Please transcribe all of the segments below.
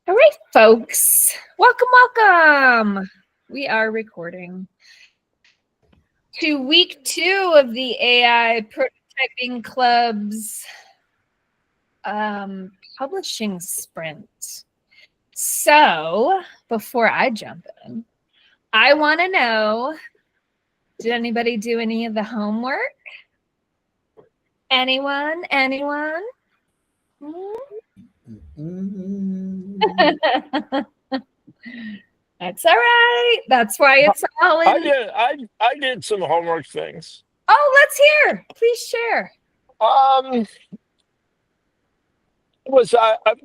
All right, folks. Welcome, welcome. We are recording to week 2 of the AI Prototyping Club's publishing sprint. So before I jump in, I want to know, did anybody do any of the homework? Anyone? That's all right. That's why it's all in. I did some homework things. Oh, let's hear. Please share. I've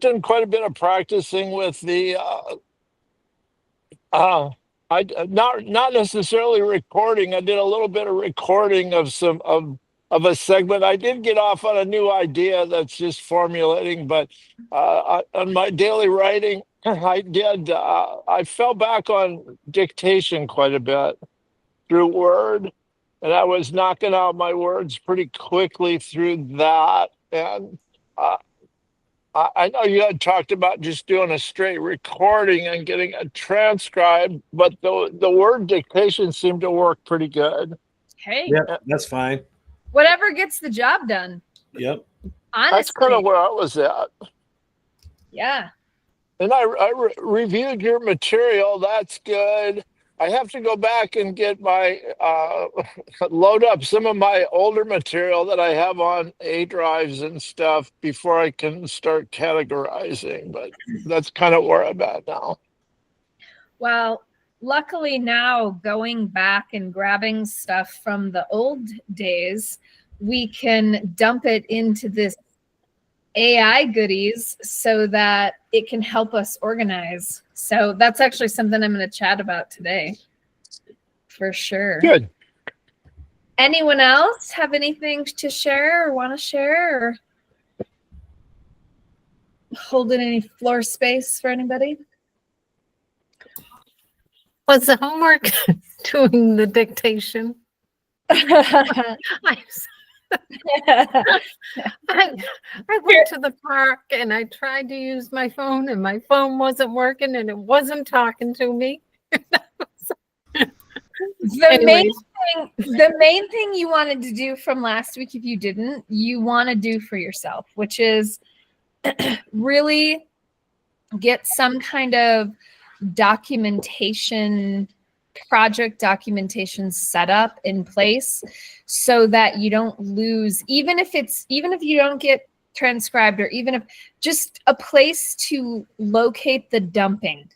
done quite a bit of practicing with the I not necessarily recording. I did a little bit of recording of of a segment. I did get off on a new idea that's just formulating, but on my daily writing, I fell back on dictation quite a bit through Word, and I was knocking out my words pretty quickly through that. And uh, I know you had talked about just doing a straight recording and getting a transcribe, but the word dictation seemed to work pretty good. Hey, Yep, that's fine. whatever gets the job done. Yep. Honestly. That's kind of where I was at. Yeah. And I reviewed your material. That's good. I have to go back and get my load up some of my older material that I have on A drives and stuff before I can start categorizing. But that's kind of where I'm at now. Well, luckily now, going back and grabbing stuff from the old days, we can dump it into this AI goodies so that it can help us organize. So that's actually something I'm going to chat about today, for sure. Good. Anyone else have anything to share or want to share, or holding any floor space for anybody? Was the homework doing the dictation? I went to the park and I tried to use my phone and my phone wasn't working and it wasn't talking to me. The main thing you wanted to do from last week, if you didn't, you want to do for yourself, which is really get some kind of project documentation set up in place so that you don't lose, even if you don't get transcribed, or even if just a place to locate the dumping.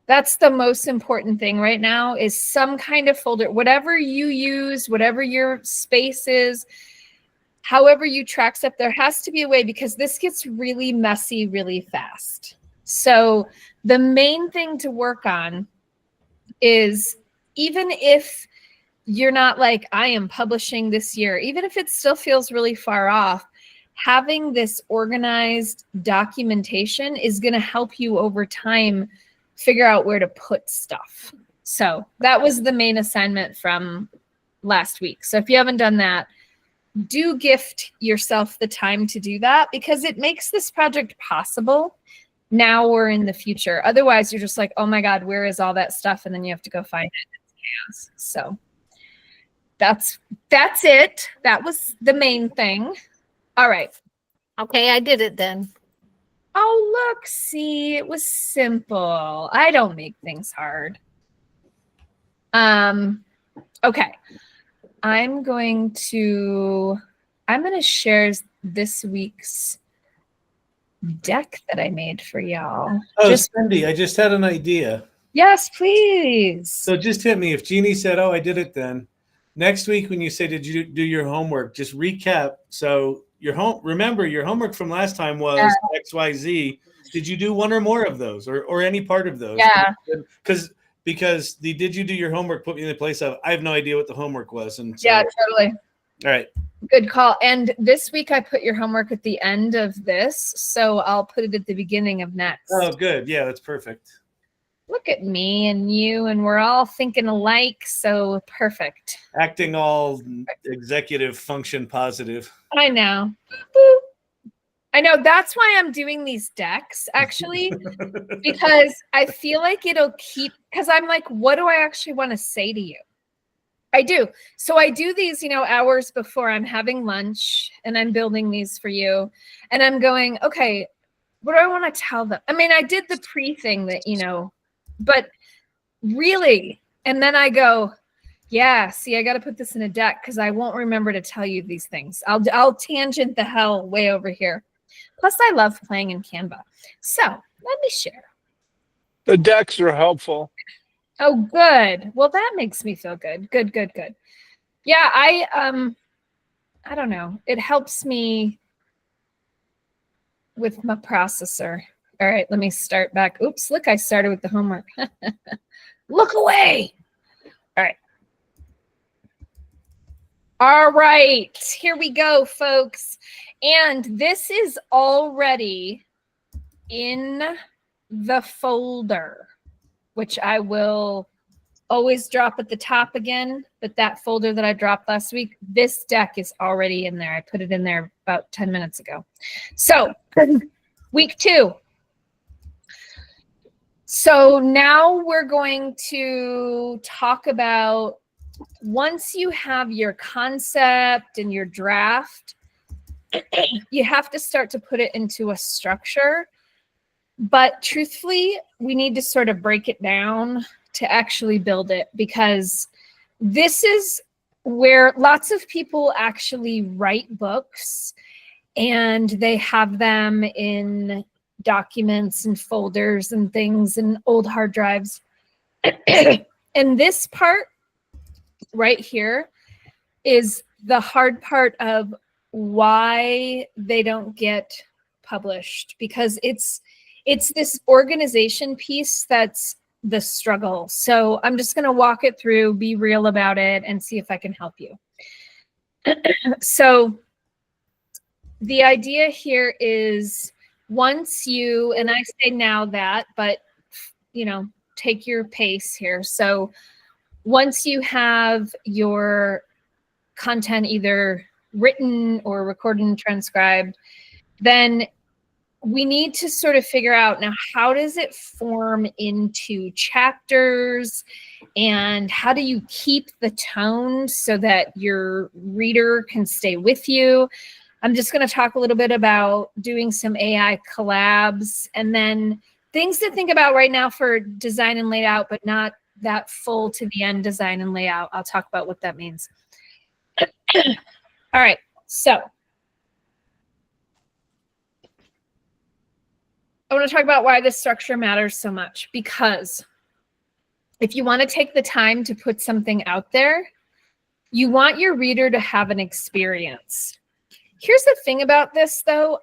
That's the most important thing right now, is some kind of folder, whatever you use, whatever your space is, however you track stuff, there has to be a way, because this gets really messy really fast. So the main thing to work on is, even if you're not like, I am publishing this year, even if it still feels really far off, having this organized documentation is going to help you over time figure out where to put stuff. So that was the main assignment from last week. So if you haven't done that, do gift yourself the time to do that, because it makes this project possible now or in the future. Otherwise, you're just like, oh my God, where is all that stuff? And then you have to go find it. It's chaos. So that's it. That was the main thing. All right. Okay, I did it then. Oh, look, see, it was simple. I don't make things hard. Okay. I'm going to share this week's deck that I made for y'all. Oh, Cindy, I just had an idea. Yes, please. So just hit me. If Jeannie said, oh, I did it then. Next week when you say, did you do your homework, just recap. So remember your homework from last time was XYZ. Did you do one or more of those, or any part of those? Yeah. Because the did you do your homework put me in the place of, I have no idea what the homework was. And so, yeah, totally. All right. Good call. And this week I put your homework at the end of this, so I'll put it at the beginning of next. Oh, good. Yeah, that's perfect. Look at me and you, and we're all thinking alike, so perfect. Acting all executive function positive. I know. Boop, boop. I know that's why I'm doing these decks actually, because I feel like it'll keep, because I'm like, what do I actually want to say to you? I do. So I do these, hours before I'm having lunch and I'm building these for you. And I'm going, okay, what do I want to tell them? I mean, I did the pre thing that, but really, and then I go, yeah, see, I got to put this in a deck because I won't remember to tell you these things. I'll tangent the hell way over here. Plus, I love playing in Canva. So let me share. The decks are helpful. Oh, good. Well, that makes me feel good. Good. Yeah, I don't know. It helps me with my processor. All right, let me start back. Oops, look, I started with the homework. Look away. All right, here we go, folks. And this is already in the folder, which I will always drop at the top again. But that folder that I dropped last week, this deck is already in there. I put it in there about 10 minutes ago. So week 2. So now we're going to talk about, once you have your concept and your draft, you have to start to put it into a structure. But truthfully, we need to sort of break it down to actually build it, because this is where lots of people actually write books and they have them in documents and folders and things and old hard drives. And this part right here is the hard part of why they don't get published, because it's this organization piece that's the struggle. So I'm just going to walk it through, be real about it, and see if I can help you. So the idea here is, once you, and I say now that, but take your pace here. So once you have your content either written or recorded and transcribed, then we need to sort of figure out, now, how does it form into chapters, and how do you keep the tone so that your reader can stay with you? I'm just going to talk a little bit about doing some AI collabs, and then things to think about right now for design and layout, but not that full to the end design and layout. I'll talk about what that means. All right, so I want to talk about why this structure matters so much, because if you want to take the time to put something out there, you want your reader to have an experience. Here's the thing about this, though.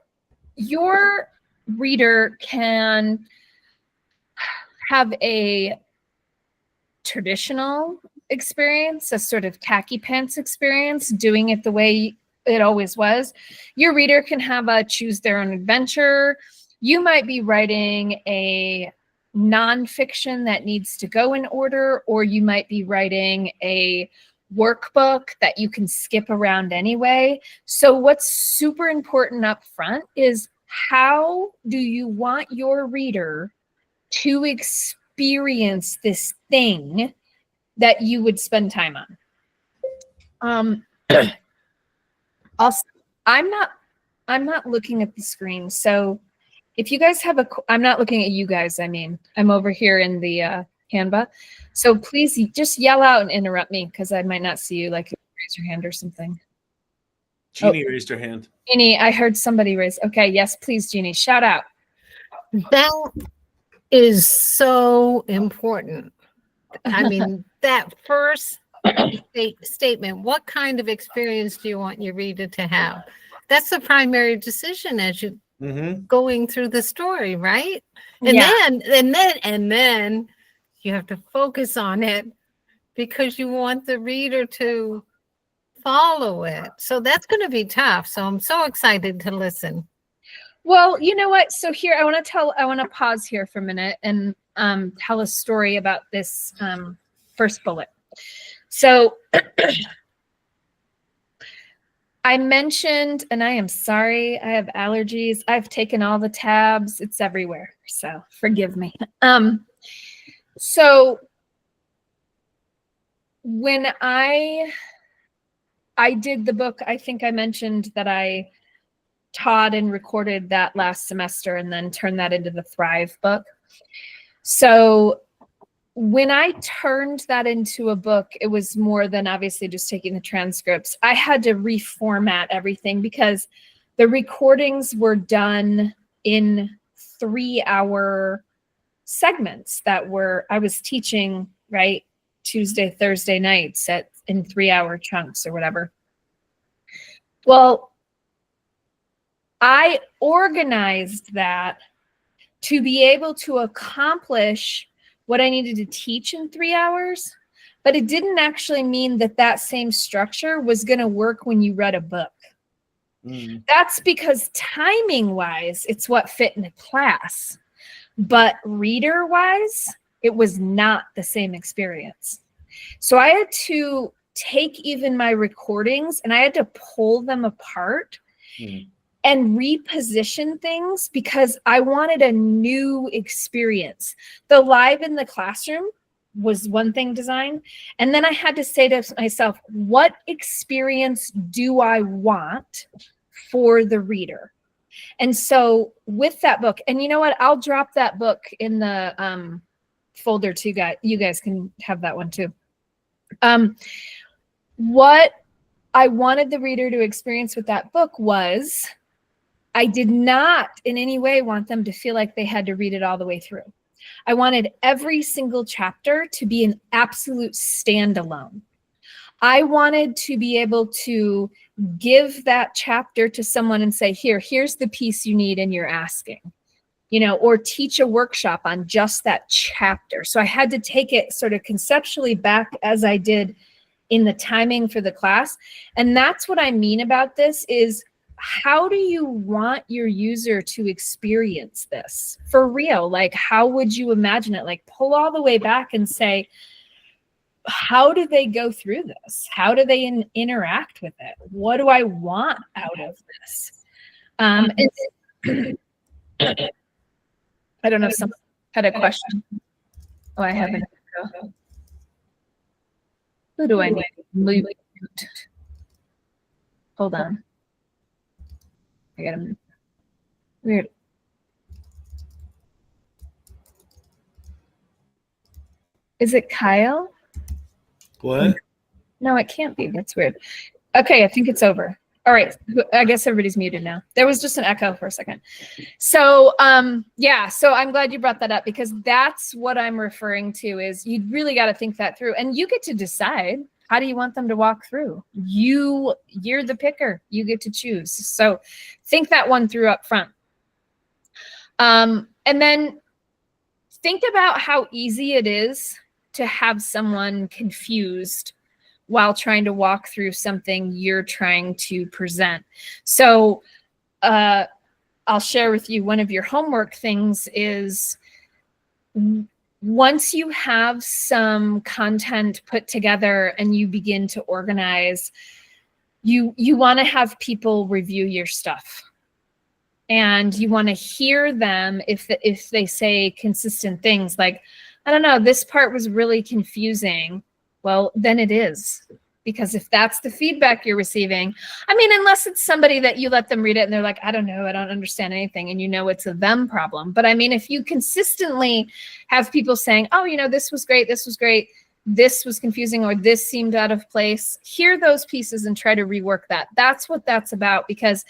Your reader can have a traditional experience, a sort of khaki pants experience, doing it the way it always was. Your reader can have a choose their own adventure. You might be writing a nonfiction that needs to go in order, or you might be writing a workbook that you can skip around anyway. So what's super important up front is, how do you want your reader to experience this thing that you would spend time on? Also, I'm not looking at the screen. So if you guys have I'm not looking at you guys. I mean, I'm over here in the Canva. So please just yell out and interrupt me, because I might not see you. Like, raise your hand or something. Jeannie raised her hand. Jeannie, I heard somebody raise. Okay, yes, please, Jeannie, shout out. That is so important. I mean, that first statement, what kind of experience do you want your reader to have? That's the primary decision as you going through the story, right? And then you have to focus on it, because you want the reader to follow it. So that's going to be tough. So I'm so excited to listen. Well, you know what? So here, I want to pause here for a minute and tell a story about this first bullet. So I mentioned, and I am sorry, I have allergies. I've taken all the tabs. It's everywhere. So forgive me. So when I did the book, I think I mentioned that I taught and recorded that last semester and then turned that into the Thrive book. So when I turned that into a book, it was more than obviously just taking the transcripts. I had to reformat everything because the recordings were done in 3-hour segments that I was teaching, right, Tuesday, Thursday nights in 3-hour chunks or whatever. Well, I organized that to be able to accomplish what I needed to teach in 3 hours, but it didn't actually mean that that same structure was going to work when you read a book. That's because timing wise, it's what fit in a class, but reader wise, it was not the same experience. So I had to take even my recordings and I had to pull them apart and reposition things because I wanted a new experience. The live in the classroom was one thing design. And then I had to say to myself, what experience do I want for the reader? And so with that book, and you know what, I'll drop that book in the folder too, guys. You guys can have that one too. What I wanted the reader to experience with that book was, I did not in any way want them to feel like they had to read it all the way through. I wanted every single chapter to be an absolute standalone. I wanted to be able to give that chapter to someone and say, here's the piece you need and you're asking, or teach a workshop on just that chapter. So I had to take it sort of conceptually back as I did in the timing for the class. And that's what I mean about this is, how do you want your user to experience this for real? Like, how would you imagine it? Like, pull all the way back and say, how do they go through this? How do they interact with it? What do I want out of this? I don't know if someone had a question. Oh, I haven't. Who do I need? Mute. Hold on. I got him. Weird. Is it Kyle? What? No, it can't be. That's weird. Okay, I think it's over. All right. I guess everybody's muted now. There was just an echo for a second. So, yeah, so I'm glad you brought that up because that's what I'm referring to is you really got to think that through and you get to decide. How do you want them to walk through? You're the picker. You get to choose. So think that one through up front. And then think about how easy it is to have someone confused while trying to walk through something you're trying to present. So I'll share with you one of your homework things is once you have some content put together and you begin to organize, you want to have people review your stuff. And you want to hear them if they say consistent things like, I don't know, this part was really confusing. Well, then it is. Because if that's the feedback you're receiving, I mean, unless it's somebody that you let them read it and they're like, I don't know, I don't understand anything. And it's a them problem. But I mean, if you consistently have people saying, oh, this was great, this was confusing, or this seemed out of place, hear those pieces and try to rework that. That's what that's about. Because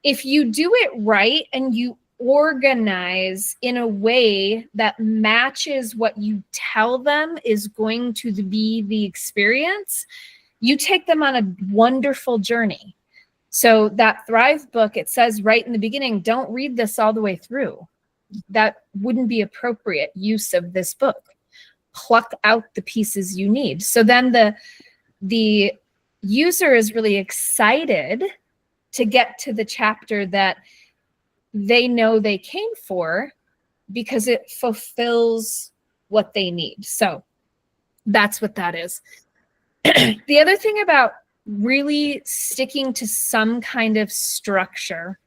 if you do it right and you organize in a way that matches what you tell them is going to be the experience, you take them on a wonderful journey. So that Thrive book, it says right in the beginning, don't read this all the way through. That wouldn't be appropriate use of this book. Pluck out the pieces you need. So then the user is really excited to get to the chapter that they know they came for because it fulfills what they need. So that's what that is. The other thing about really sticking to some kind of structure.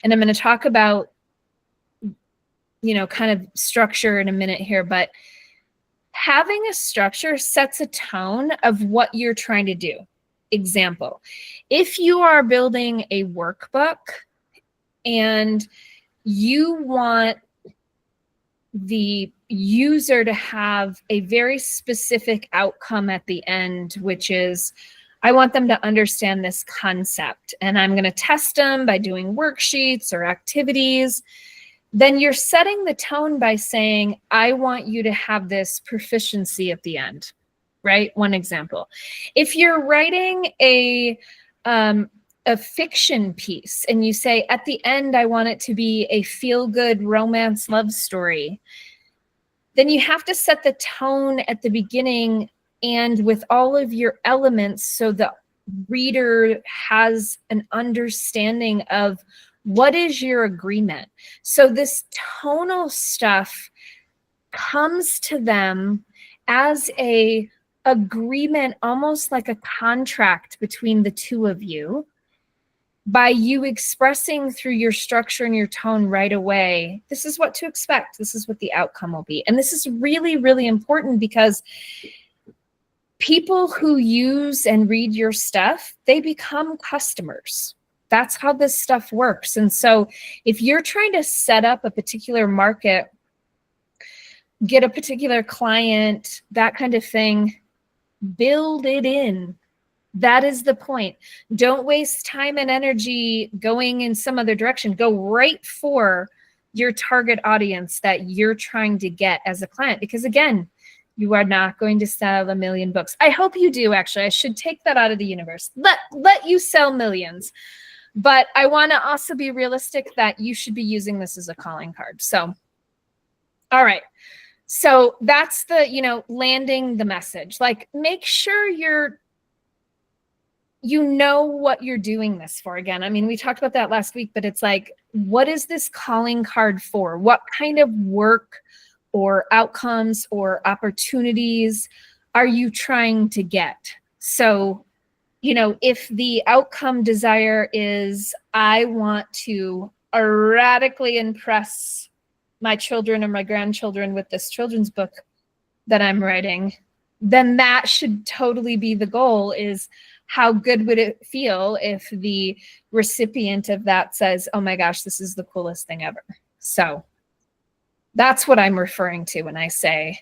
And I'm going to talk about, kind of structure in a minute here, but having a structure sets a tone of what you're trying to do. Example, if you are building a workbook and you want the user to have a very specific outcome at the end, which is, I want them to understand this concept, and I'm going to test them by doing worksheets or activities, then you're setting the tone by saying, I want you to have this proficiency at the end, right? One example. If you're writing a fiction piece and you say, at the end, I want it to be a feel-good romance love story, then you have to set the tone at the beginning and with all of your elements so the reader has an understanding of what is your agreement. So this tonal stuff comes to them as a agreement, almost like a contract between the two of you, by you expressing through your structure and your tone right away, this is what to expect. This is what the outcome will be. And this is really, really important because people who use and read your stuff, they become customers. That's how this stuff works. And so if you're trying to set up a particular market, get a particular client, that kind of thing, build it in. That is the point. Don't waste time and energy going in some other direction. Go right for your target audience that you're trying to get as a client. Because again, you are not going to sell 1 million books. I hope you do, actually. I should take that out of the universe. Let you sell millions. But I want to also be realistic that you should be using this as a calling card. So, all right. So that's the, landing the message. Like, make sure you know what you're doing this for. Again, I mean, we talked about that last week, but it's like, what is this calling card for? What kind of work or outcomes or opportunities are you trying to get? So, if the outcome desire is, I want to radically impress my children or my grandchildren with this children's book that I'm writing, then that should totally be the goal. Is how good would it feel if the recipient of that says, oh my gosh, this is the coolest thing ever. So that's what I'm referring to when I say,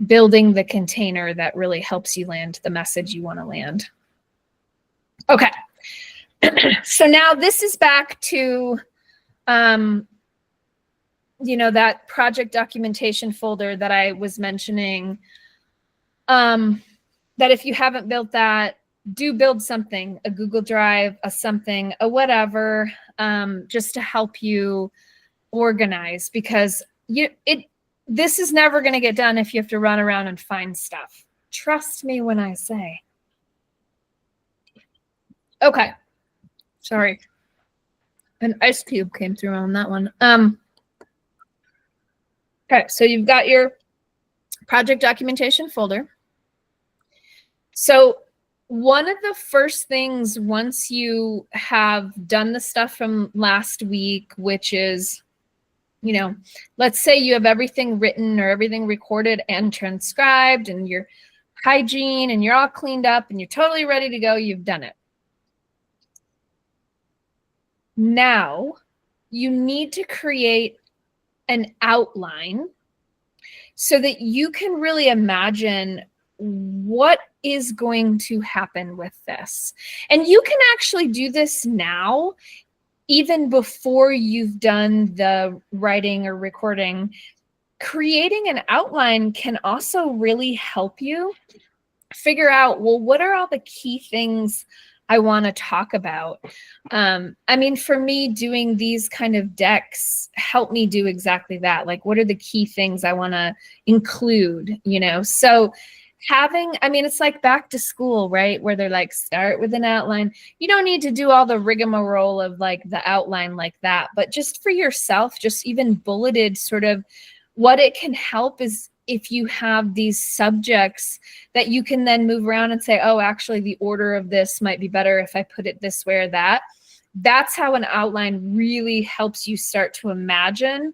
building the container that really helps you land the message you want to land. Okay. So now this is back to, that project documentation folder that I was mentioning. That if you haven't built that, do build something, a Google Drive, a something, a whatever, just to help you organize, because this is never going to get done if you have to run around and find stuff. Trust me when I say. Okay. Sorry. An ice cube came through on that one. Okay, so you've got your project documentation folder. So one of the first things, once you have done the stuff from last week, which is, let's say you have everything written or everything recorded and transcribed and your hygiene and you're all cleaned up and you're totally ready to go, you've done it. Now you need to create an outline so that you can really imagine what is going to happen with this. And you can actually do this now, even before you've done the writing or recording. Creating an outline can also really help you figure out, well, what are all the key things I want to talk about? I mean, for me, doing these kind of decks help me do exactly that. Like, what are the key things I want to include, So it's like back to school, right? Where they're like, start with an outline. You don't need to do all the rigmarole of like the outline like that, but just for yourself, just even bulleted sort of what it can help is if you have these subjects that you can then move around and say, oh, actually the order of this might be better if I put it this way or that. That's how an outline really helps you start to imagine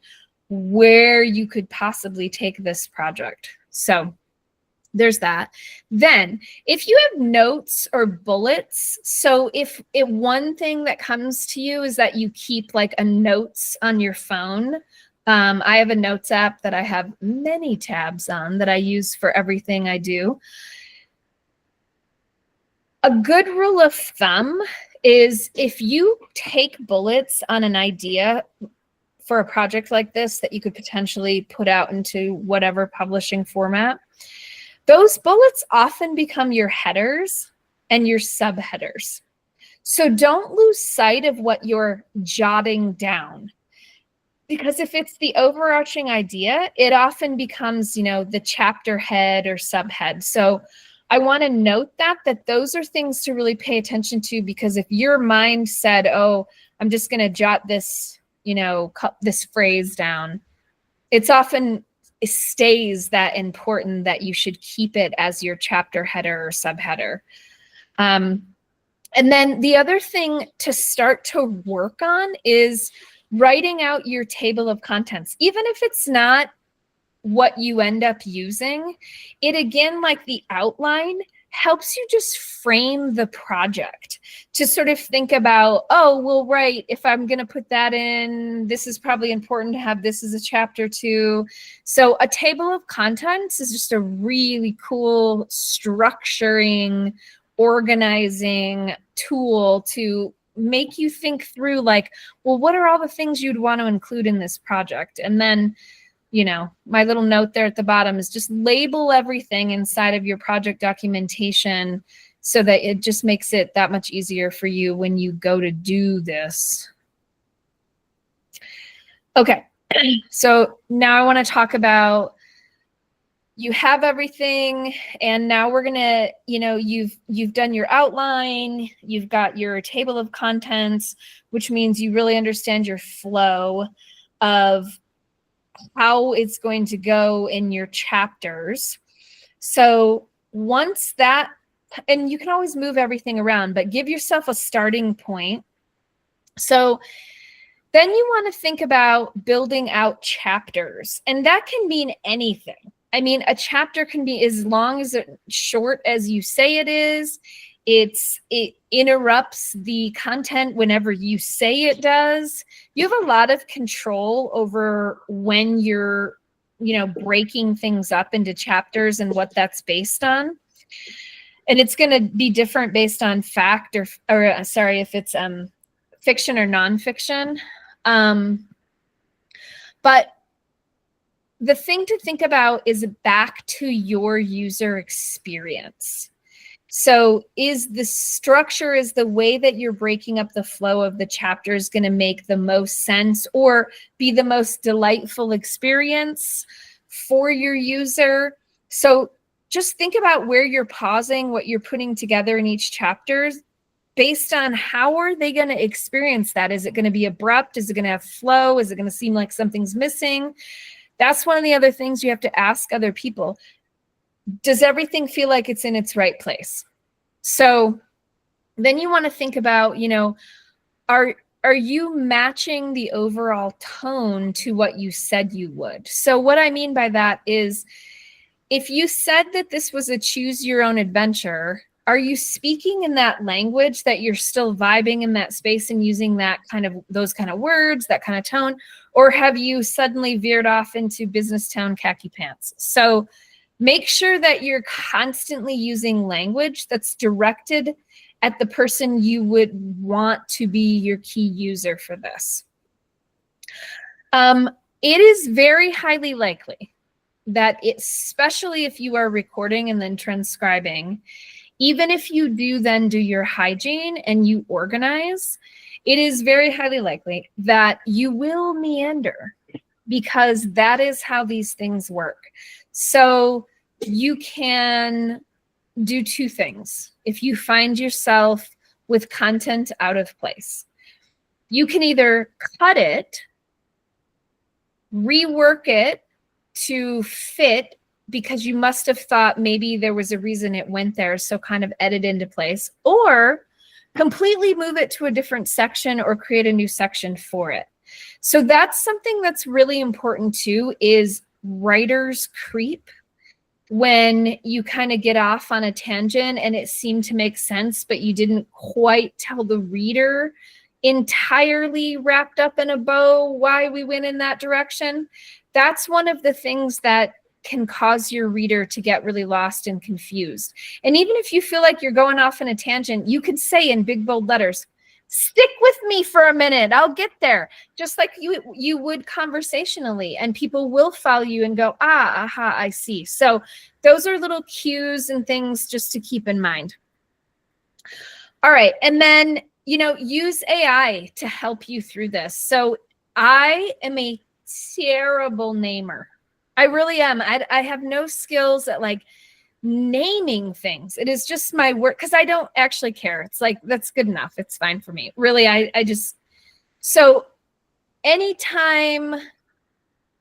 where you could possibly take this project. So there's that. Then if you have notes or bullets, so if one thing that comes to you is that you keep like a notes on your phone. I have a notes app that I have many tabs on that I use for everything I do. A good rule of thumb is if you take bullets on an idea for a project like this that you could potentially put out into whatever publishing format, those bullets often become your headers and your subheaders. So don't lose sight of what you're jotting down. Because if it's the overarching idea, it often becomes, you know, the chapter head or subhead. So I want to note that those are things to really pay attention to, because if your mind said, oh, I'm just going to jot this, you know, this phrase down, it's often it stays that important that you should keep it as your chapter header or subheader. And then the other thing to start to work on is writing out your table of contents. Even if it's not what you end up using, it again, like the outline, helps you just frame the project to sort of think about, oh, well, right, if I'm going to put that in, this is probably important to have this as a chapter too. So a table of contents is just a really cool structuring, organizing tool to make you think through, like, well, what are all the things you'd want to include in this project? And then, you know, my little note there at the bottom is just label everything inside of your project documentation so that it just makes it that much easier for you when you go to do this. Okay, so now I want to talk about, you have everything, and now we're gonna, you know, you've done your outline, you've got your table of contents, which means you really understand your flow of how it's going to go in your chapters. So once that, and you can always move everything around, but give yourself a starting point. So then you want to think about building out chapters, and that can mean anything. I mean, a chapter can be as long as it's short as you say it is. It interrupts the content whenever you say it does. You have a lot of control over when you're, you know, breaking things up into chapters and what that's based on. And it's going to be different based on fact or sorry, if it's fiction or nonfiction. But the thing to think about is back to your user experience. So is the structure, is the way that you're breaking up the flow of the chapters going to make the most sense or be the most delightful experience for your user? So just think about where you're pausing, what you're putting together in each chapter based on how are they going to experience that? Is it going to be abrupt? Is it going to have flow? Is it going to seem like something's missing? That's one of the other things you have to ask other people. Does everything feel like it's in its right place? So then you want to think about, you know, are you matching the overall tone to what you said you would? So what I mean by that is, if you said that this was a choose your own adventure, are you speaking in that language that you're still vibing in that space and using that kind of, those kind of words, that kind of tone? Or have you suddenly veered off into business town khaki pants? So make sure that you're constantly using language that's directed at the person you would want to be your key user for this. It is very highly likely that, especially if you are recording and then transcribing, even if you do then do your hygiene and you organize, it is very highly likely that you will meander, because that is how these things work. So you can do two things if you find yourself with content out of place. You can either cut it, rework it to fit because you must have thought maybe there was a reason it went there, so kind of edit into place, or completely move it to a different section or create a new section for it. So that's something that's really important too, is writer's creep. When you kind of get off on a tangent and it seemed to make sense, but you didn't quite tell the reader entirely wrapped up in a bow why we went in that direction. That's one of the things that can cause your reader to get really lost and confused. And even if you feel like you're going off in a tangent, you could say in big bold letters, stick with me for a minute, I'll get there, just like you would conversationally, and people will follow you and go, aha, I see. So those are little cues and things just to keep in mind. All right, and then, use AI to help you through this. So I am a terrible namer. I really am. I have no skills at like naming things. It is just my work, because I don't actually care. It's like, that's good enough. It's fine for me. Really, I just, so anytime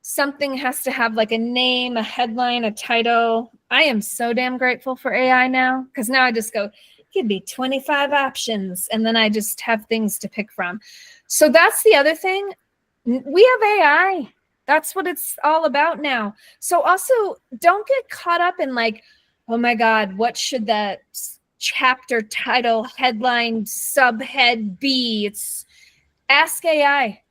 something has to have like a name, a headline, a title, I am so damn grateful for AI now, because now I just go, give me 25 options, and then I just have things to pick from. So that's the other thing. We have AI. That's what it's all about now. So also, don't get caught up in like, oh my God, what should that chapter title, headline, subhead be? It's ask AI.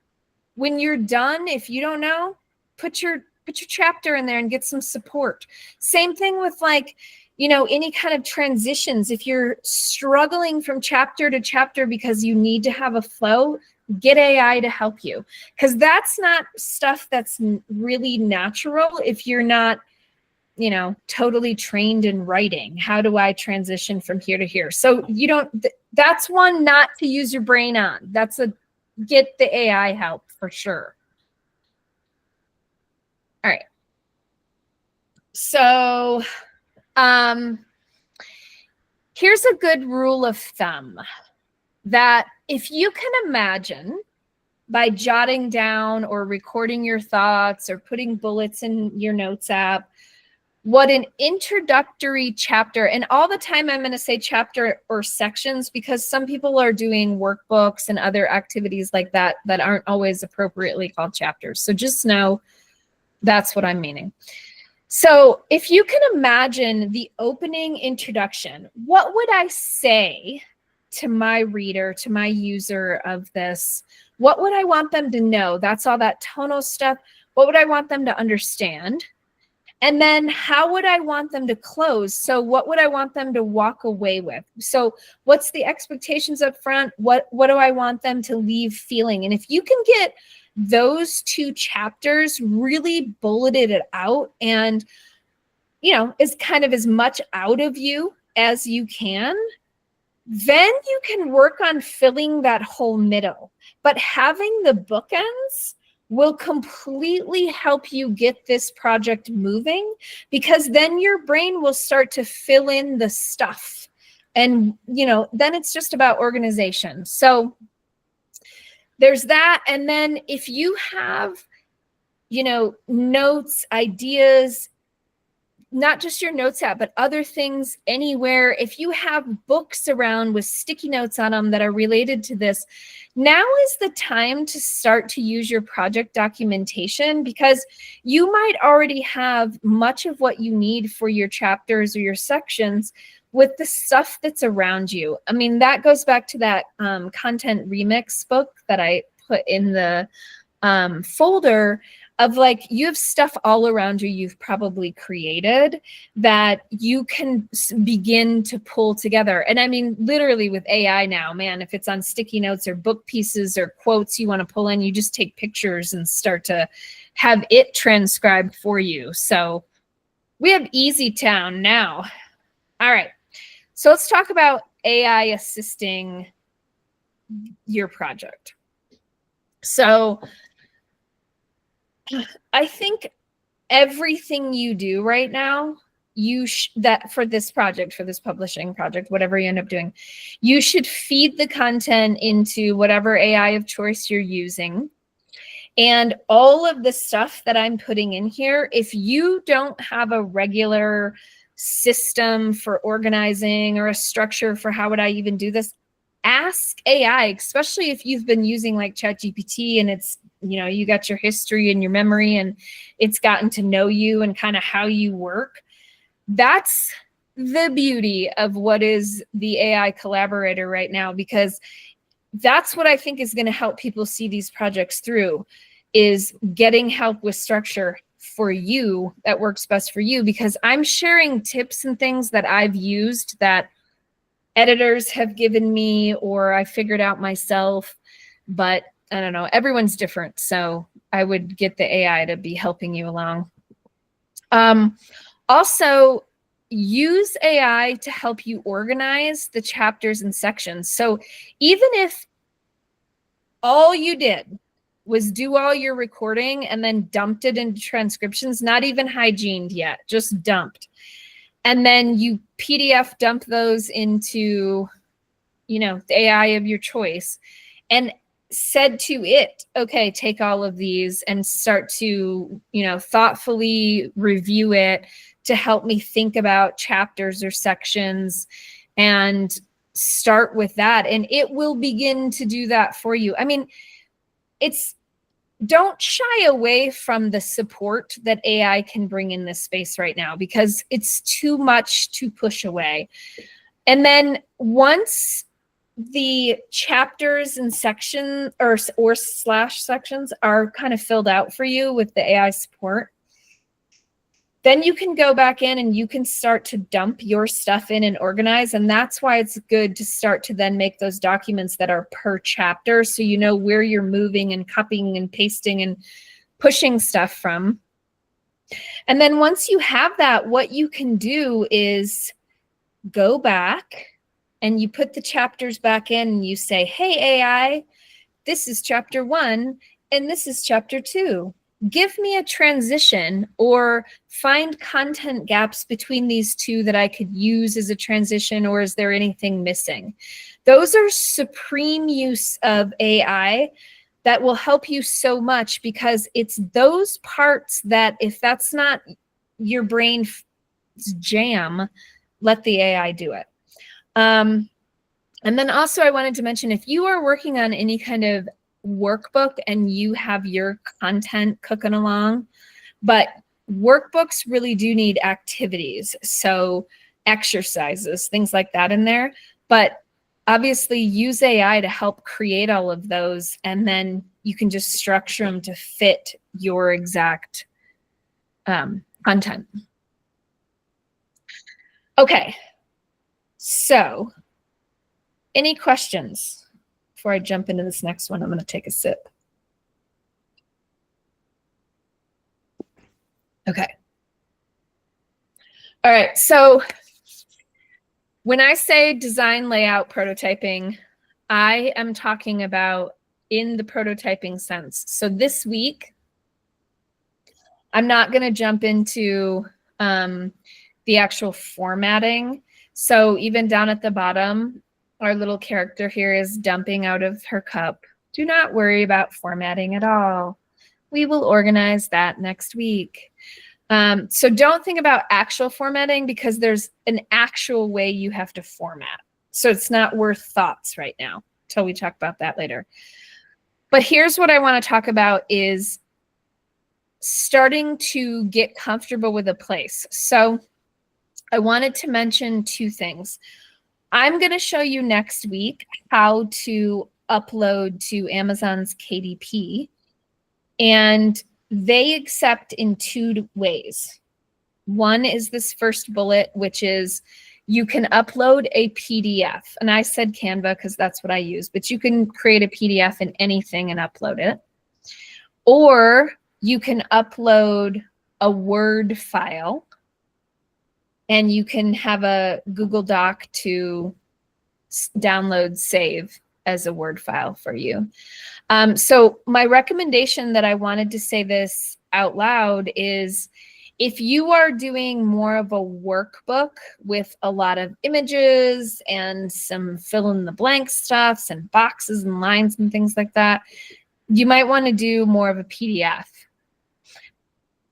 When you're done, if you don't know, put your chapter in there and get some support. Same thing with like, any kind of transitions. If you're struggling from chapter to chapter because you need to have a flow, get AI to help you, because that's not stuff that's really natural if you're not, totally trained in writing. How do I transition from here to here? So that's one not to use your brain on. Get the AI help for sure. All right. So here's a good rule of thumb, that if you can imagine by jotting down or recording your thoughts or putting bullets in your notes app, what an introductory chapter, and all the time I'm going to say chapter or sections, because some people are doing workbooks and other activities like that aren't always appropriately called chapters. So just know that's what I'm meaning. So if you can imagine the opening introduction, what would I say to my reader, to my user of this? What would I want them to know? That's all that tonal stuff. What would I want them to understand? And then how would I want them to close? So what would I want them to walk away with? So what's the expectations up front? What do I want them to leave feeling? And if you can get those two chapters really bulleted out and, is kind of as much out of you as you can, then you can work on filling that whole middle. But having the bookends will completely help you get this project moving, because then your brain will start to fill in the stuff. And, then it's just about organization. So there's that. And then if you have, notes, ideas, not just your notes app, but other things anywhere, if you have books around with sticky notes on them that are related to this, now is the time to start to use your project documentation, because you might already have much of what you need for your chapters or your sections with the stuff that's around you. I mean, that goes back to that content remix book that I put in the folder of like, you have stuff all around you you've probably created that you can begin to pull together. And I mean, literally with AI now, man, if it's on sticky notes or book pieces or quotes you want to pull in, you just take pictures and start to have it transcribed for you. So we have EasyTown now. All right. So let's talk about AI assisting your project. So I think everything you do right now, that for this project, for this publishing project, whatever you end up doing, you should feed the content into whatever AI of choice you're using. And all of the stuff that I'm putting in here, if you don't have a regular system for organizing or a structure for how would I even do this, ask AI, especially if you've been using like ChatGPT and it's, you know, you got your history and your memory and it's gotten to know you and kind of how you work. That's the beauty of what is the AI collaborator right now, because that's what I think is going to help people see these projects through, is getting help with structure for you that works best for you, because I'm sharing tips and things that I've used that editors have given me or I figured out myself, but I don't know, everyone's different. So I would get the AI to be helping you along. Also, use AI to help you organize the chapters and sections. So even if all you did was do all your recording and then dumped it into transcriptions, not even hygiened yet, just dumped. And then you PDF dump those into, you know, the AI of your choice and said to it, okay, take all of these and start to, you know, thoughtfully review it to help me think about chapters or sections, and start with that. And it will begin to do that for you. I mean, don't shy away from the support that AI can bring in this space right now, because it's too much to push away. And then once the chapters and section or slash sections are kind of filled out for you with the AI support, then you can go back in and you can start to dump your stuff in and organize. And that's why it's good to start to then make those documents that are per chapter, so you know where you're moving and copying and pasting and pushing stuff from. And then once you have that, what you can do is go back and you put the chapters back in and you say, hey, AI, this is chapter 1 and this is chapter 2. Give me a transition or find content gaps between these two that I could use as a transition, or is there anything missing? Those are supreme use of AI that will help you so much, because it's those parts that if that's not your brain's jam, let the AI do it. And then also I wanted to mention, if you are working on any kind of workbook and you have your content cooking along, but workbooks really do need activities, so exercises, things like that in there. But obviously use AI to help create all of those, and then you can just structure them to fit your exact content. Okay, so any questions? Before I jump into this next one, I'm going to take a sip. Okay. All right. So when I say design, layout, prototyping, I am talking about in the prototyping sense. So this week, I'm not going to jump into the actual formatting. So even down at the bottom, our little character here is dumping out of her cup. Do not worry about formatting at all. We will organize that next week. So don't think about actual formatting, because there's an actual way you have to format. So it's not worth thoughts right now until we talk about that later. But here's what I want to talk about is starting to get comfortable with a place. So I wanted to mention two things. I'm going to show you next week how to upload to Amazon's KDP, and they accept in two ways. One is this first bullet, which is you can upload a PDF, and I said Canva because that's what I use, but you can create a PDF in anything and upload it, or you can upload a Word file, and you can have a Google Doc to download, save as a Word file for you. So my recommendation that I wanted to say this out loud is, if you are doing more of a workbook with a lot of images and some fill in the blank stuffs and boxes and lines and things like that, you might want to do more of a PDF.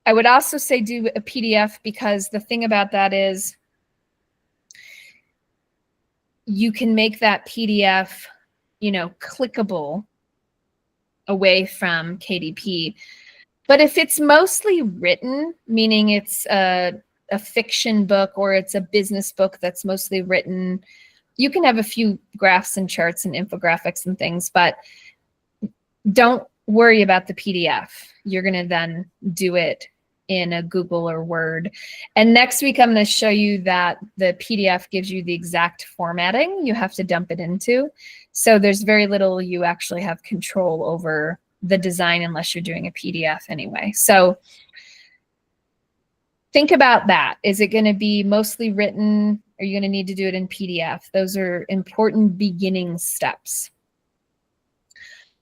I would also say do a PDF, because the thing about that is you can make that PDF, you know, clickable away from KDP. But if it's mostly written, meaning it's a fiction book or it's a business book that's mostly written, you can have a few graphs and charts and infographics and things, but don't worry about the PDF. You're going to then do it in a Google or Word. And next week, I'm going to show you that the PDF gives you the exact formatting you have to dump it into. So there's very little you actually have control over the design unless you're doing a PDF anyway. So think about that. Is it going to be mostly written? Are you going to need to do it in PDF? Those are important beginning steps.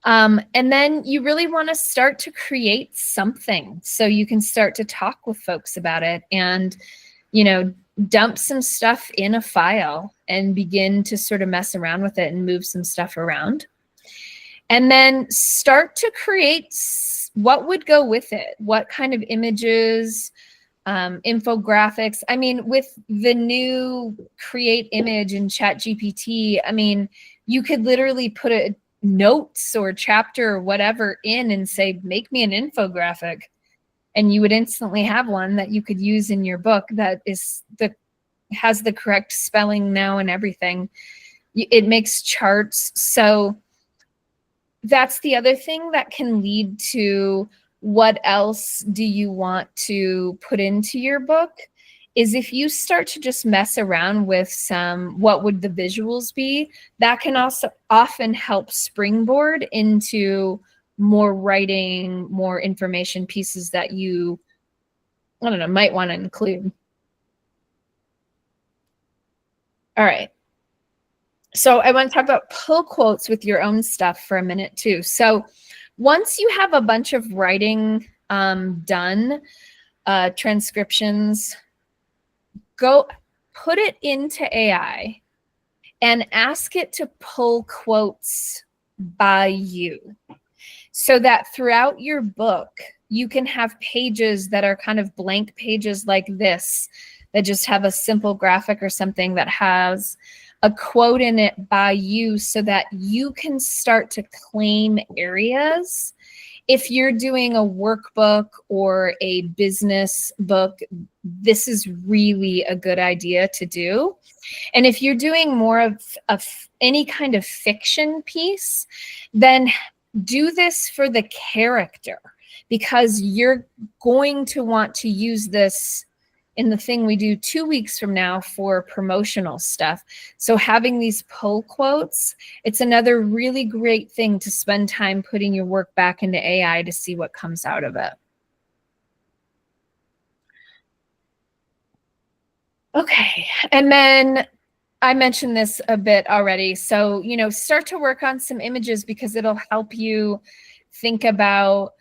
And then you really want to start to create something so you can start to talk with folks about it and, you know, dump some stuff in a file and begin to sort of mess around with it and move some stuff around. And then start to create what would go with it. What kind of images, infographics. I mean, with the new Create Image in ChatGPT, I mean, you could literally put a notes or chapter or whatever in and say, make me an infographic. And you would instantly have one that you could use in your book that has the correct spelling now and everything. It makes charts. So that's the other thing that can lead to what else do you want to put into your book, is if you start to just mess around with what would the visuals be, that can also often help springboard into more writing, more information pieces that you, I don't know, might want to include. All right. So I want to talk about pull quotes with your own stuff for a minute too. So once you have a bunch of writing done, transcriptions, go put it into AI and ask it to pull quotes by you, so that throughout your book, you can have pages that are kind of blank pages like this, that just have a simple graphic or something that has a quote in it by you, so that you can start to claim areas. If you're doing a workbook or a business book, this is really a good idea to do. And if you're doing more of any kind of fiction piece, then do this for the character, because you're going to want to use this in the thing we do 2 weeks from now for promotional stuff. So having these pull quotes, it's another really great thing to spend time putting your work back into AI to see what comes out of it. Okay, and then I mentioned this a bit already. So, you know, start to work on some images, because it'll help you think about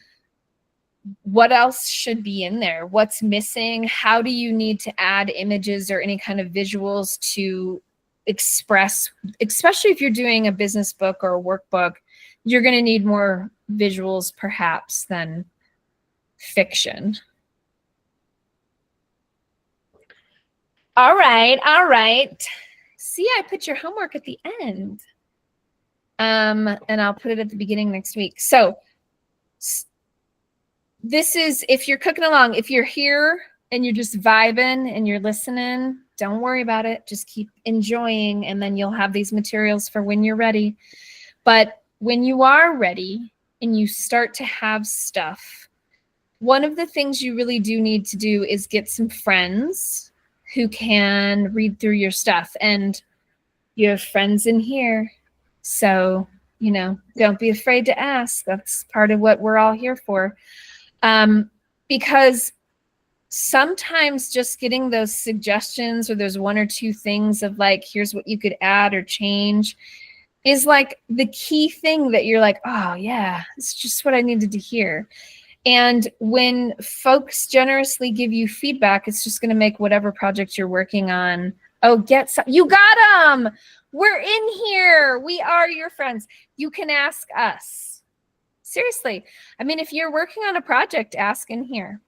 what else should be in there, what's missing, how do you need to add images or any kind of visuals to express, especially if you're doing a business book or a workbook, you're going to need more visuals perhaps than fiction. All right, all right. See, I put your homework at the end. And I'll put it at the beginning next week. So this is, if you're cooking along, if you're here and you're just vibing and you're listening, don't worry about it. Just keep enjoying, and then you'll have these materials for when you're ready. But when you are ready and you start to have stuff, one of the things you really do need to do is get some friends who can read through your stuff. And you have friends in here. So, you know, don't be afraid to ask. That's part of what we're all here for. Because sometimes just getting those suggestions or those one or two things of like, here's what you could add or change is like the key thing that you're like, oh yeah, it's just what I needed to hear. And when folks generously give you feedback, it's just going to make whatever project you're working on, oh, get some, you got them. We're in here. We are your friends. You can ask us. Seriously. I mean, if you're working on a project, ask in here.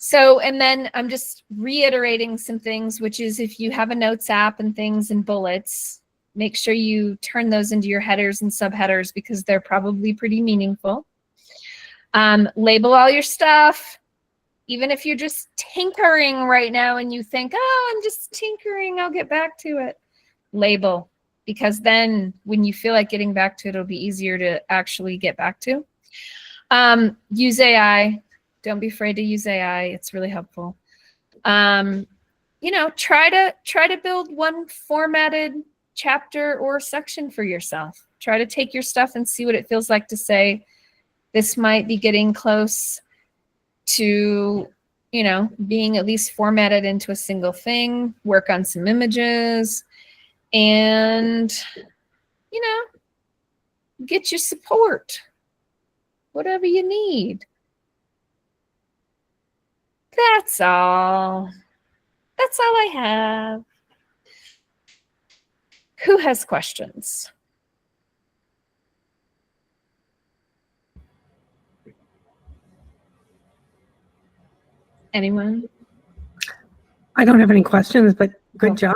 So, and then I'm just reiterating some things, which is if you have a notes app and things and bullets, make sure you turn those into your headers and subheaders because they're probably pretty meaningful. Label all your stuff. Even if you're just tinkering right now and you think, oh, I'm just tinkering, I'll get back to it. Label, because then when you feel like getting back to it, it'll be easier to actually get back to. Use AI. Don't be afraid to use AI. It's really helpful. You know, try to build one formatted chapter or section for yourself. Try to take your stuff and see what it feels like to say, this might be getting close to, you know, being at least formatted into a single thing. Work on some images and, you know, get your support, whatever you need. That's all. That's all I have. Who has questions? Anyone? I don't have any questions, but good job.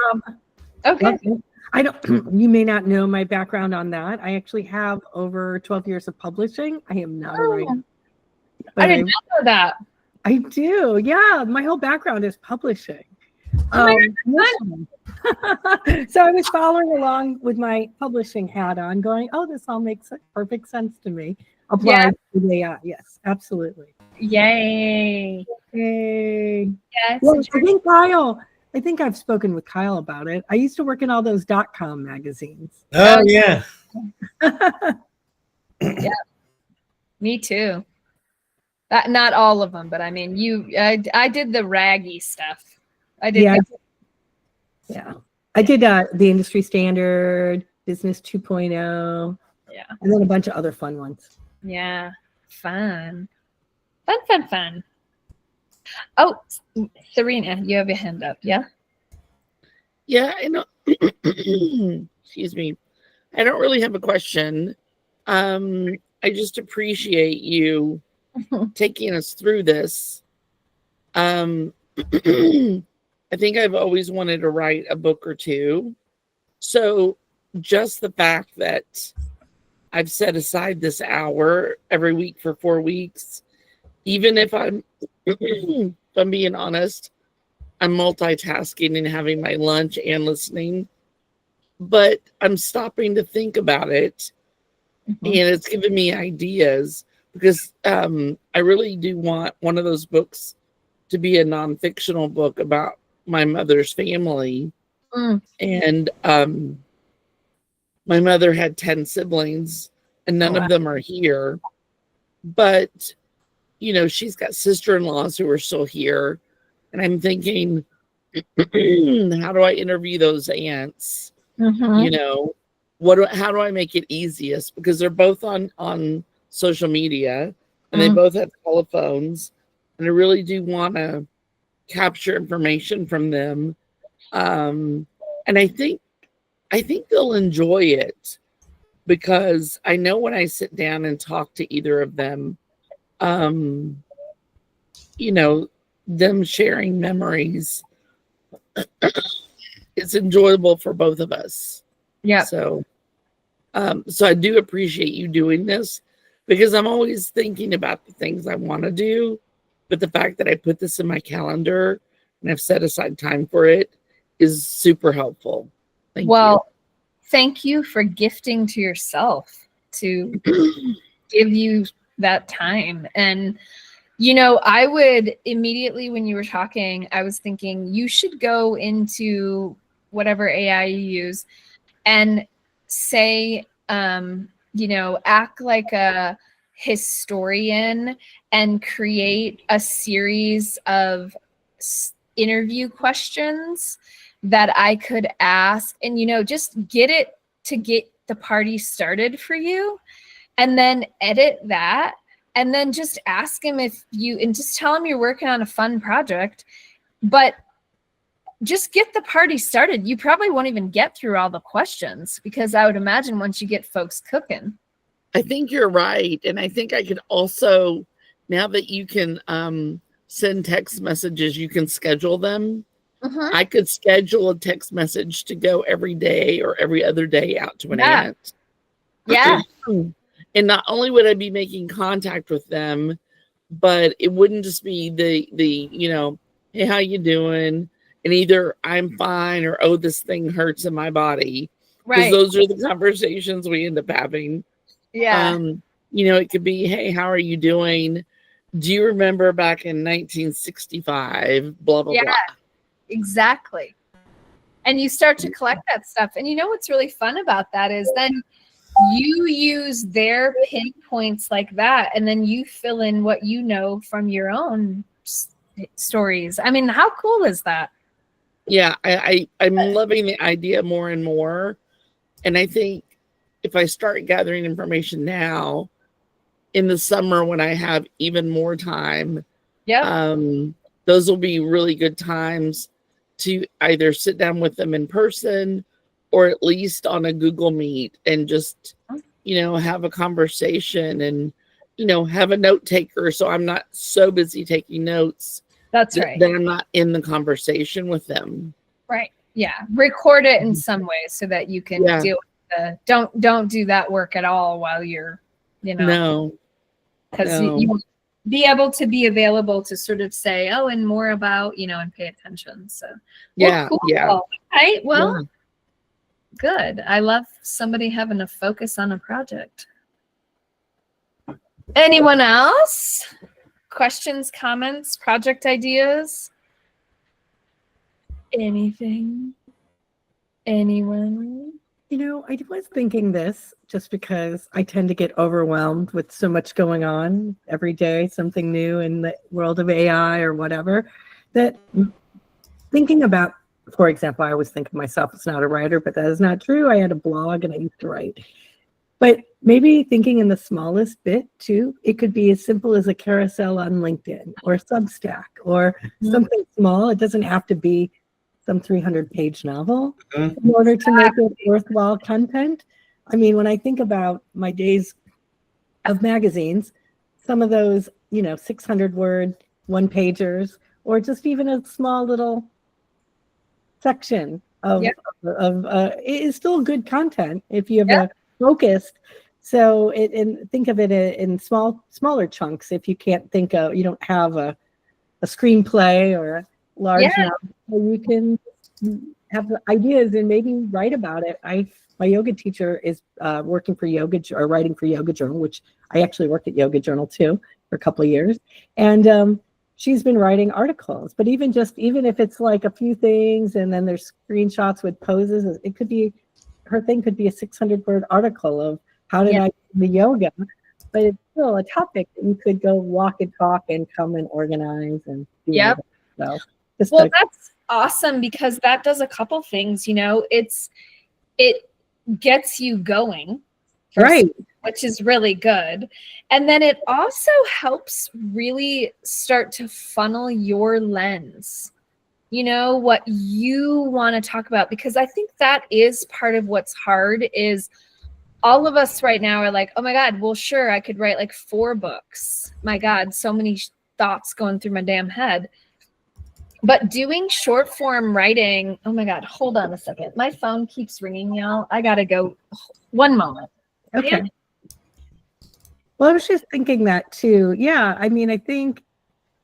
Okay. Love it. I don't, you may not know my background on that. I actually have over 12 years of publishing. I am not a writer. I But did not know that. I do. Yeah. My whole background is publishing. Oh So I was following along with my publishing hat on going, oh, this all makes perfect sense to me. Applied to AI. Yes, absolutely. Yay. Yay. Yes. Well, I think I've spoken with Kyle about it. I used to work in all those .com magazines. Oh yeah. Yeah. Me too. Not all of them, but I mean, I did the raggy stuff. I did. Yeah. I did the Industry Standard, Business 2.0. Yeah. And then a bunch of other fun ones. Yeah. Fun. Fun. Oh, Serena, you have your hand up. Yeah. Yeah, I know. Excuse me. I don't really have a question. I just appreciate you taking us through this. I think I've always wanted to write a book or two. So just the fact that I've set aside this hour every week for 4 weeks, even if I'm, if I'm being honest, I'm multitasking and having my lunch and listening, but I'm stopping to think about it. And it's given me ideas because I really do want one of those books to be a non-fictional book about my mother's family. And my mother had 10 siblings and none of them are here. But, you know, she's got sister-in-laws who are still here. And I'm thinking, how do I interview those aunts? You know, how do I make it easiest? Because they're both on social media and they both have telephones. And I really do want to capture information from them. And I think they'll enjoy it because I know when I sit down and talk to either of them, you know, them sharing memories, it's enjoyable for both of us. Yeah. So I do appreciate you doing this because I'm always thinking about the things I want to do, but the fact that I put this in my calendar and I've set aside time for it is super helpful. Thank you for gifting to yourself to give you that time. And, you know, I would immediately, when you were talking, I was thinking you should go into whatever AI you use and say, you know, act like a historian and create a series of interview questions that I could ask and, you know, just get it to get the party started for you and then edit that and then just ask him and just tell him you're working on a fun project, but just get the party started. You probably won't even get through all the questions because I would imagine once you get folks cooking, I think you're right. And I think I could also, now that you can send text messages, you can schedule them. Mhm. I could schedule a text message to go every day or every other day out to an Yeah. aunt. Yeah. And not only would I be making contact with them, but it wouldn't just be the hey, how you doing? And either I'm fine or oh, this thing hurts in my body. Because Right. those are the conversations we end up having. Yeah. It could be, hey, how are you doing? Do you remember back in 1965? Blah blah Yeah. blah. Exactly. And you start to collect that stuff. And you know what's really fun about that is then you use their pinpoints like that, and then you fill in what you know from your own stories. I mean, how cool is that? Yeah, I'm loving the idea more and more. And I think if I start gathering information now, in the summer when I have even more time, Yeah. those will be really good times to either sit down with them in person or at least on a Google Meet and just, have a conversation and, have a note taker. So I'm not so busy taking notes That's right. that I'm not in the conversation with them. Right. Yeah. Record it in some way so that you can Yeah. deal with don't do that work at all while you're, No. because no. you won't be able to be available to sort of say, oh, and more about, and pay attention. So Yeah. cool. Yeah. Right. Well, Yeah. good. I love somebody having a focus on a project. Anyone else? Questions, comments, project ideas? Anything? Anyone? I was thinking this just because I tend to get overwhelmed with so much going on every day, something new in the world of AI or whatever, that thinking about, for example, I always think of myself as not a writer, but that is not true. I had a blog and I used to write. But maybe thinking in the smallest bit too, it could be as simple as a carousel on LinkedIn or Substack or something small. It doesn't have to be some 300-page novel in order to make it worthwhile content. I mean, when I think about my days of magazines, some of those, 600-word one-pagers, or just even a small little section of it is still good content if you have a focused. So and think of it in smaller chunks. If you can't you don't have a screenplay or a large novel, you can have the ideas and maybe write about it. My yoga teacher is working for writing for Yoga Journal, which I actually worked at Yoga Journal too for a couple of years, and she's been writing articles. But even if it's like a few things and then there's screenshots with poses, it could be, her thing could be a 600-word article of how did I do the yoga, but it's still a topic that you could go walk and talk and come and organize and do. Yep. So that's awesome, because that does a couple things. It gets you going, right, which is really good. And then it also helps really start to funnel your lens, what you want to talk about, because I think that is part of what's hard is all of us right now are like, oh my God, well, sure, I could write like 4 books. My God, so many thoughts going through my damn head. But doing short form writing, oh my God, hold on a second. My phone keeps ringing, y'all. I got to go. One moment. okay. Well, I was just thinking that too. Yeah, I mean, I think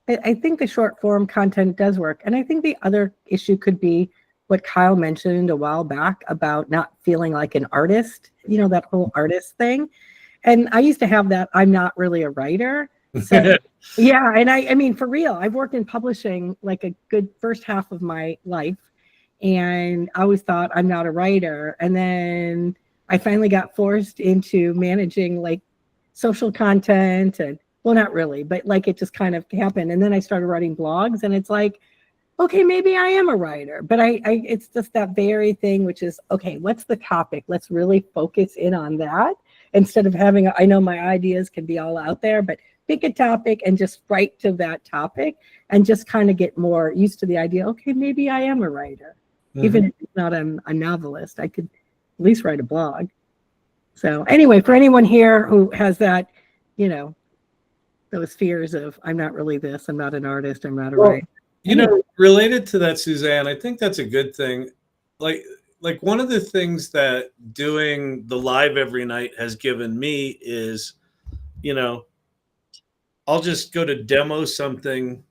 the short form content does work. And I think the other issue could be what Kyle mentioned a while back about not feeling like an artist, that whole artist thing. And I used to have that. I'm not really a writer. So, yeah. And I mean, for real, I've worked in publishing like a good first half of my life. And I always thought I'm not a writer. And then I finally got forced into managing like social content and, well, not really, but like it just kind of happened. And then I started writing blogs and it's like, okay, maybe I am a writer, but it's just that very thing, which is, okay, what's the topic? Let's really focus in on that instead of having, I know my ideas can be all out there, but pick a topic and just write to that topic and just kind of get more used to the idea, okay, maybe I am a writer. Even if it's not a novelist, I could at least write a blog. So anyway, for anyone here who has that, you know, those fears of I'm not really this, I'm not an artist, I'm not a Well, writer. You know, related to that, Suzanne, I think that's a good thing. Like one of the things that doing the live every night has given me is, you know, I'll just go to demo something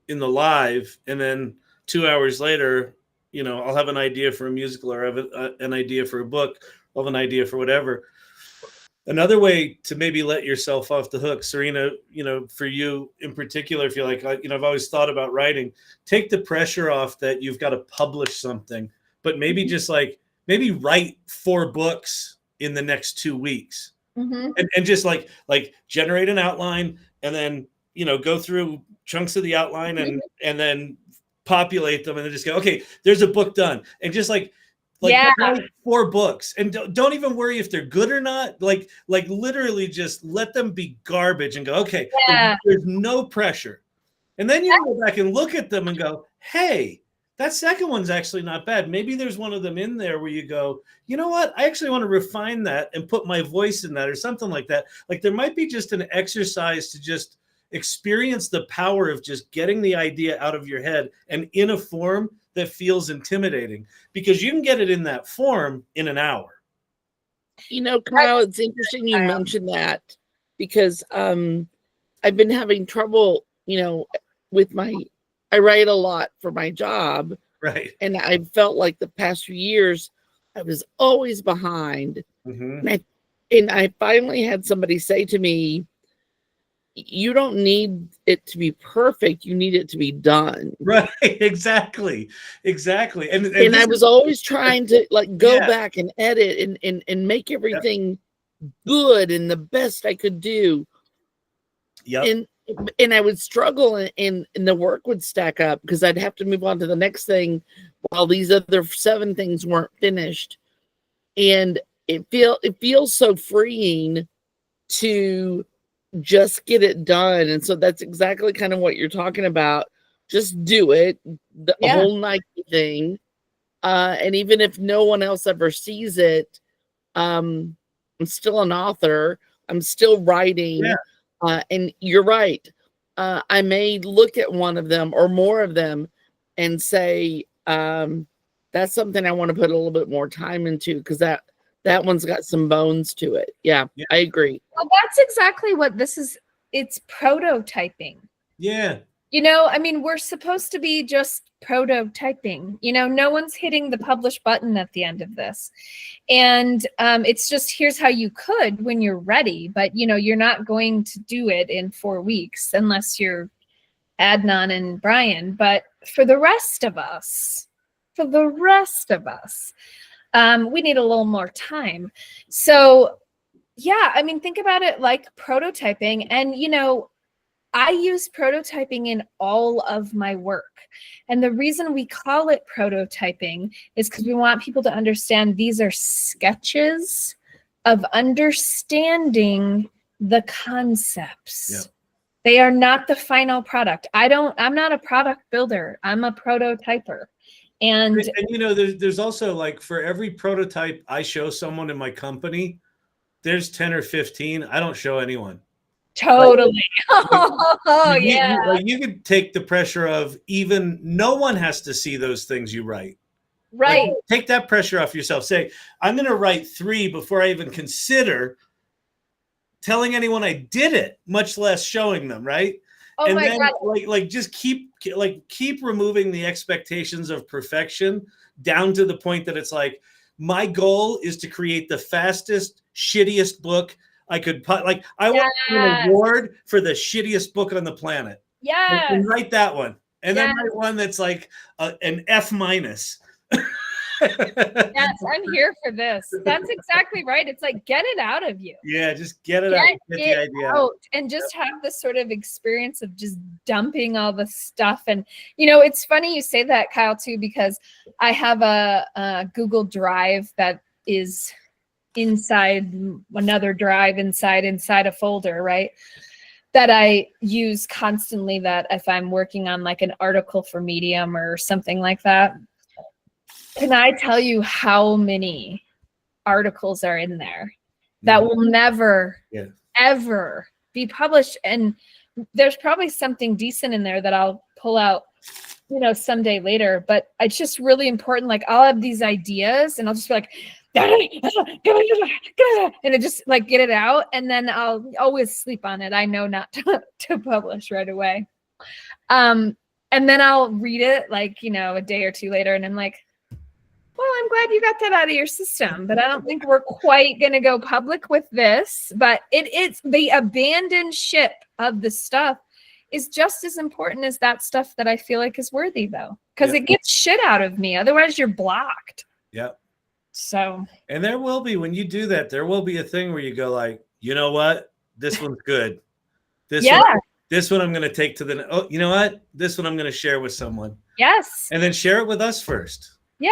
in the live, and then 2 hours later, you know, I'll have an idea for a musical, or have an idea for a book, I'll have an idea for whatever. Another way to maybe let yourself off the hook, Serena, you know, for you in particular, if you're like, you know, I've always thought about writing, take the pressure off that you've got to publish something, but maybe just like, maybe write 4 books in the next 2 weeks. Mhm. And just like generate an outline, and then, you know, go through chunks of the outline and then populate them, and then just go, okay, there's a book done. And just like Yeah. write 4 books, and don't even worry if they're good or not. Like literally just let them be garbage and go, okay, Yeah. there's no pressure. And then you go back and look at them and go, hey, that second one's actually not bad. Maybe there's one of them in there where you go, you know what? I actually want to refine that and put my voice in that, or something like that. Like there might be just an exercise to just experience the power of just getting the idea out of your head and in a form that feels intimidating, because you can get it in that form in an hour. You know, Kyle, it's interesting you mentioned that, because I've been having trouble, you know, with I write a lot for my job, Right. and I felt like the past few years I was always behind. Mm-hmm. And I finally had somebody say to me, you don't need it to be perfect, you need it to be done. Right. Exactly. And I was always trying to like go Yeah. back and edit and make everything good and the best I could do. Yep. And I would struggle, and the work would stack up, because I'd have to move on to the next thing while these other 7 things weren't finished. And it feels so freeing to just get it done. And so that's exactly kind of what you're talking about. Just do it, the Yeah. whole Nike thing. And even if no one else ever sees it, I'm still an author. I'm still writing. Yeah. And you're right. I may look at one of them or more of them and say, that's something I want to put a little bit more time into, because that one's got some bones to it. Yeah, I agree. Well, that's exactly what this is. It's prototyping. Yeah. You know, I mean, we're supposed to be just prototyping. You know, no one's hitting the publish button at the end of this. And it's just, here's how you could when you're ready. But, you know, you're not going to do it in 4 weeks unless you're Adnan and Brian. But for the rest of us, we need a little more time. So, yeah, I mean, think about it like prototyping. And, you know, I use prototyping in all of my work. And the reason we call it prototyping is because we want people to understand these are sketches of understanding the concepts. Yep. They are not the final product. I'm not a product builder. I'm a prototyper. And you know, there's also, like, for every prototype I show someone in my company, there's 10 or 15 I don't show anyone. totally. Oh, yeah. You could take the pressure of, even no one has to see those things you write. Right. Like, take that pressure off yourself. Say, I'm going to write 3 before I even consider telling anyone I did it, much less showing them. Right. Oh And my then, God. like just keep removing the expectations of perfection down to the point that it's like, my goal is to create the fastest, shittiest book I could put. Like, I want an award for the shittiest book on the planet. Yeah. And write that one. And then Yes. write one that's like an F-. Yes, I'm here for this. That's exactly right. It's like, get it out of you. Yeah, just get it out. Get the idea out. Out and just have this sort of experience of just dumping all the stuff. And, you know, it's funny you say that, Kyle, too, because I have a Google Drive that is inside another drive inside a folder, right? That I use constantly, that if I'm working on like an article for Medium or something like that. Can I tell you how many articles are in there that will never, Yeah. ever be published. And there's probably something decent in there that I'll pull out, someday later. But it's just really important. Like, I'll have these ideas and I'll just be like, and it just like get it out. And then I'll always sleep on it. I know not to publish right away. And then I'll read it like, a day or two later. And I'm like, well, I'm glad you got that out of your system, but I don't think we're quite going to go public with this. But it's the abandoned ship of the stuff is just as important as that stuff that I feel like is worthy, though, because it gets shit out of me. Otherwise, you're blocked. Yep. So. And there will be, when you do that, there will be a thing where you go like, you know what? This one's good. This one I'm going to take to the, oh, you know what? This one I'm going to share with someone. Yes. And then share it with us first. Yeah.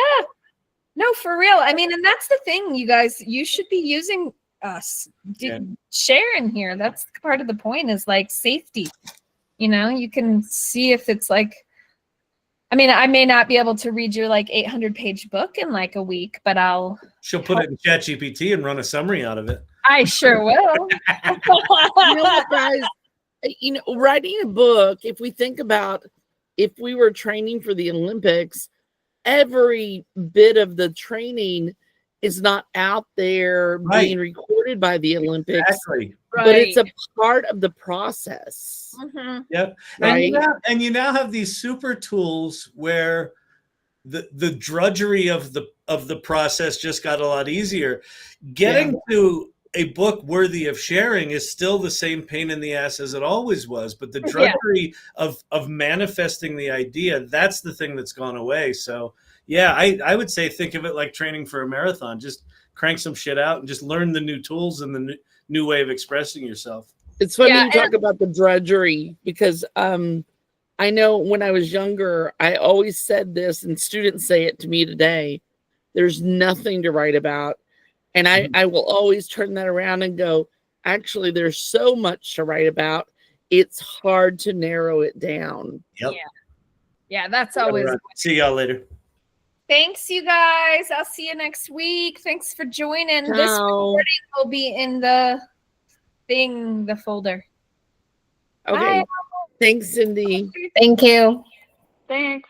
No, for real. I mean, and that's the thing, you guys, you should be using us, sharing here. That's part of the point, is like safety. You can see if it's like, I mean, I may not be able to read your like 800-page book in like a week, but She'll put it in ChatGPT and run a summary out of it. I sure will. You know what, guys? Writing a book, if we think about if we were training for the Olympics, every bit of the training is not out there being recorded by the Olympics. Exactly. But it's a part of the process. Mm-hmm. Yep. Right. And you now have these super tools where the drudgery of the process just got a lot easier. Getting to a book worthy of sharing is still the same pain in the ass as it always was, but the drudgery of manifesting the idea, that's the thing that's gone away. So yeah, I would say think of it like training for a marathon. Just crank some shit out and just learn the new tools and the new way of expressing yourself. It's funny you talk about the drudgery, because I know when I was younger, I always said this, and students say it to me today: there's nothing to write about. And I will always turn that around and go, actually, there's so much to write about. It's hard to narrow it down. Yep. Yeah, that's always. Right. See y'all later. Thanks, you guys. I'll see you next week. Thanks for joining. This recording will be in the folder. Okay. Bye. Thanks, Cindy. Thank you. Thanks.